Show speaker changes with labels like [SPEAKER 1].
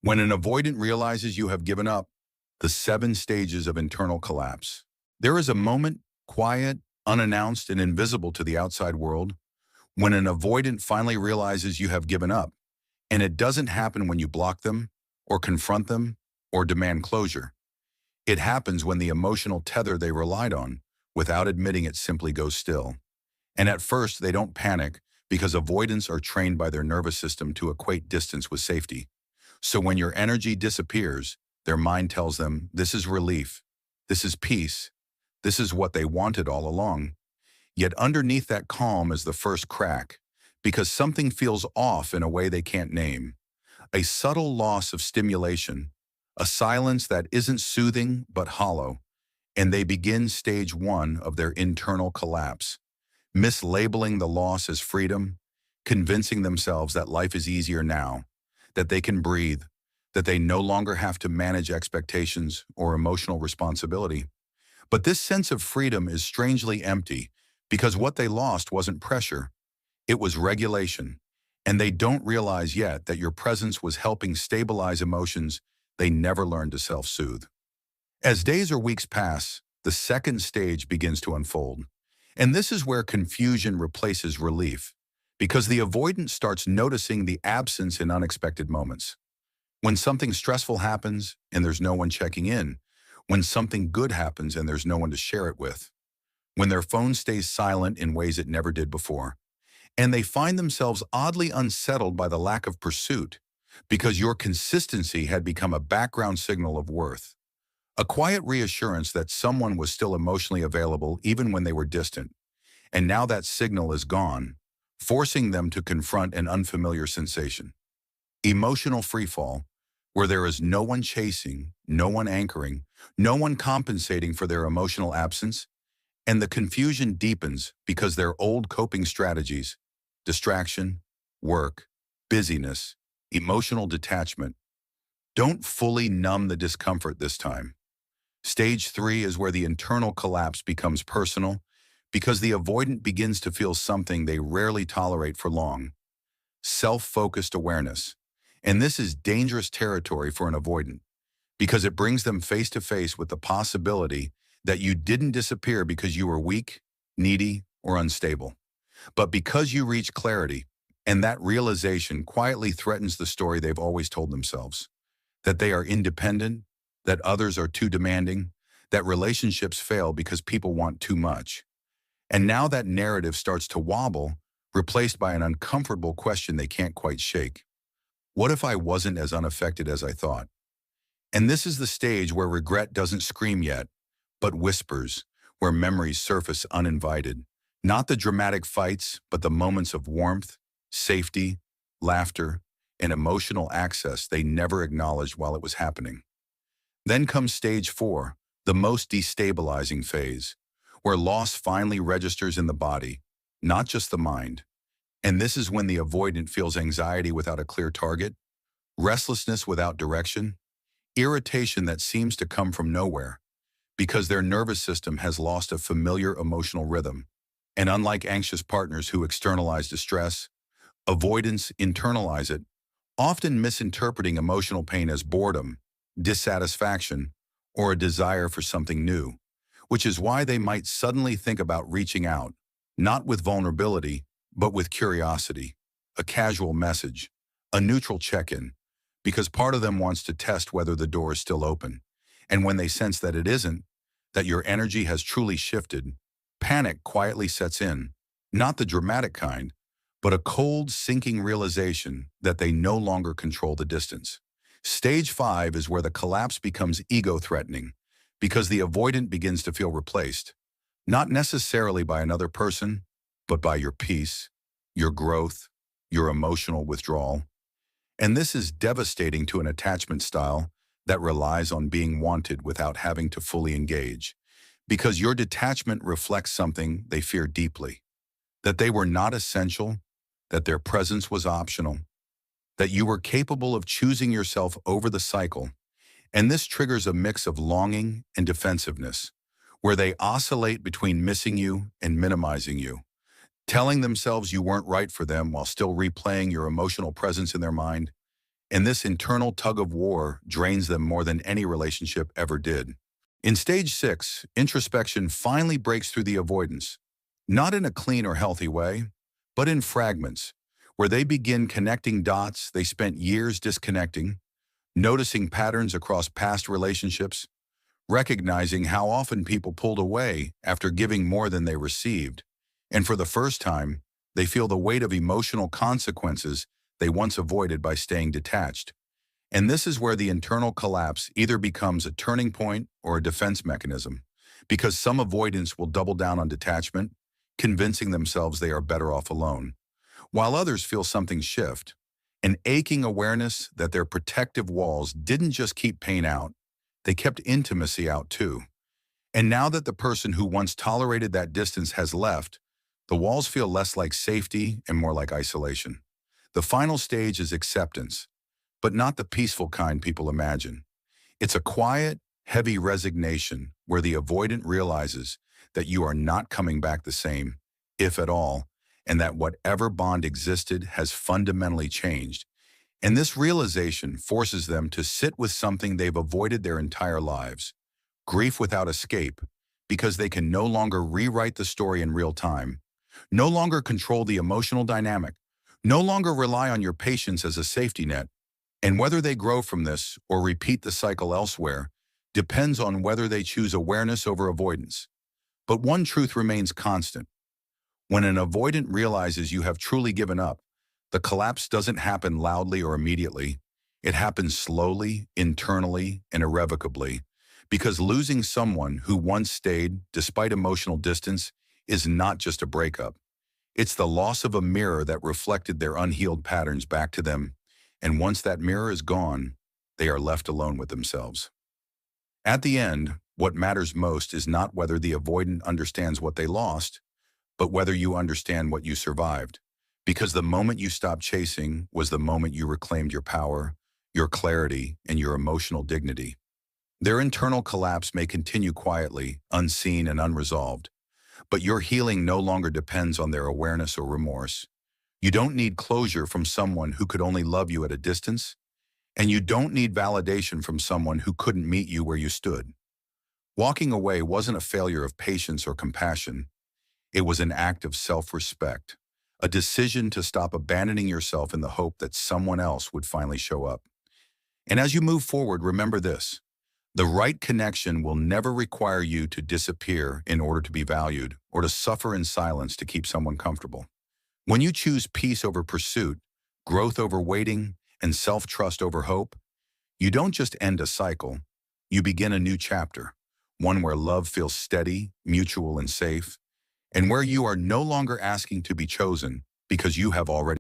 [SPEAKER 1] When an avoidant realizes you have given up, the 7 stages of internal collapse. There is a moment, quiet, unannounced, and invisible to the outside world, when an avoidant finally realizes you have given up. And it doesn't happen when you block them, or confront them, or demand closure. It happens when the emotional tether they relied on, without admitting it, simply goes still. And at first, they don't panic because avoidants are trained by their nervous system to equate distance with safety. So when your energy disappears, their mind tells them this is relief, this is peace, this is what they wanted all along. Yet underneath that calm is the first crack, because something feels off in a way they can't name. A subtle loss of stimulation, a silence that isn't soothing but hollow, and they begin stage 1 of their internal collapse, mislabeling the loss as freedom, convincing themselves that life is easier now, that they can breathe, that they no longer have to manage expectations or emotional responsibility. But this sense of freedom is strangely empty because what they lost wasn't pressure, it was regulation. And they don't realize yet that your presence was helping stabilize emotions they never learned to self-soothe. As days or weeks pass, the second stage begins to unfold. And this is where confusion replaces relief, because the avoidant starts noticing the absence in unexpected moments. When something stressful happens and there's no one checking in, when something good happens and there's no one to share it with, when their phone stays silent in ways it never did before, and they find themselves oddly unsettled by the lack of pursuit, because your consistency had become a background signal of worth. A quiet reassurance that someone was still emotionally available even when they were distant. And now that signal is gone, forcing them to confront an unfamiliar sensation. Emotional freefall, where there is no one chasing, no one anchoring, no one compensating for their emotional absence, and the confusion deepens because their old coping strategies, distraction, work, busyness, emotional detachment, don't fully numb the discomfort this time. Stage 3 is where the internal collapse becomes personal because the avoidant begins to feel something they rarely tolerate for long: self-focused awareness. And this is dangerous territory for an avoidant because it brings them face to face with the possibility that you didn't disappear because you were weak, needy, or unstable, but because you reached clarity. And that realization quietly threatens the story they've always told themselves: that they are independent, that others are too demanding, that relationships fail because people want too much. And now that narrative starts to wobble, replaced by an uncomfortable question they can't quite shake. What if I wasn't as unaffected as I thought? And this is the stage where regret doesn't scream yet, but whispers, where memories surface uninvited. Not the dramatic fights, but the moments of warmth, safety, laughter, and emotional access they never acknowledged while it was happening. Then comes stage 4, the most destabilizing phase, where loss finally registers in the body, not just the mind. And this is when the avoidant feels anxiety without a clear target, restlessness without direction, irritation that seems to come from nowhere, because their nervous system has lost a familiar emotional rhythm. And unlike anxious partners who externalize distress, avoidants internalize it, often misinterpreting emotional pain as boredom, dissatisfaction, or a desire for something new, which is why they might suddenly think about reaching out, not with vulnerability, but with curiosity, a casual message, a neutral check-in, because part of them wants to test whether the door is still open. And when they sense that it isn't, that your energy has truly shifted, panic quietly sets in, not the dramatic kind, but a cold, sinking realization that they no longer control the distance. Stage 5 is where the collapse becomes ego-threatening, because the avoidant begins to feel replaced, not necessarily by another person, but by your peace, your growth, your emotional withdrawal. And this is devastating to an attachment style that relies on being wanted without having to fully engage, because your detachment reflects something they fear deeply: that they were not essential, that their presence was optional, that you were capable of choosing yourself over the cycle. And this triggers a mix of longing and defensiveness, where they oscillate between missing you and minimizing you, telling themselves you weren't right for them while still replaying your emotional presence in their mind. and this internal tug of war drains them more than any relationship ever did. In stage 6, introspection finally breaks through the avoidance, not in a clean or healthy way, but in fragments, where they begin connecting dots they spent years disconnecting, noticing patterns across past relationships, recognizing how often people pulled away after giving more than they received, and for the first time, they feel the weight of emotional consequences they once avoided by staying detached. And this is where the internal collapse either becomes a turning point or a defense mechanism, because some avoidance will double down on detachment, convincing themselves they are better off alone, while others feel something shift, an aching awareness that their protective walls didn't just keep pain out, they kept intimacy out too. And now that the person who once tolerated that distance has left, the walls feel less like safety and more like isolation. The final stage is acceptance, but not the peaceful kind people imagine. It's a quiet, heavy resignation where the avoidant realizes that you are not coming back the same, if at all, and that whatever bond existed has fundamentally changed. And this realization forces them to sit with something they've avoided their entire lives, grief without escape, because they can no longer rewrite the story in real time, no longer control the emotional dynamic, no longer rely on your patience as a safety net. And whether they grow from this or repeat the cycle elsewhere depends on whether they choose awareness over avoidance. But one truth remains constant. When an avoidant realizes you have truly given up, the collapse doesn't happen loudly or immediately. It happens slowly, internally, and irrevocably, because losing someone who once stayed, despite emotional distance, is not just a breakup. It's the loss of a mirror that reflected their unhealed patterns back to them, and once that mirror is gone, they are left alone with themselves. At the end, what matters most is not whether the avoidant understands what they lost, but whether you understand what you survived. Because the moment you stopped chasing was the moment you reclaimed your power, your clarity, and your emotional dignity. Their internal collapse may continue quietly, unseen and unresolved, but your healing no longer depends on their awareness or remorse. You don't need closure from someone who could only love you at a distance, and you don't need validation from someone who couldn't meet you where you stood. Walking away wasn't a failure of patience or compassion. It was an act of self-respect, a decision to stop abandoning yourself in the hope that someone else would finally show up. And as you move forward, remember this: the right connection will never require you to disappear in order to be valued or to suffer in silence to keep someone comfortable. When you choose peace over pursuit, growth over waiting, and self-trust over hope, you don't just end a cycle, you begin a new chapter, one where love feels steady, mutual, and safe, and where you are no longer asking to be chosen because you have already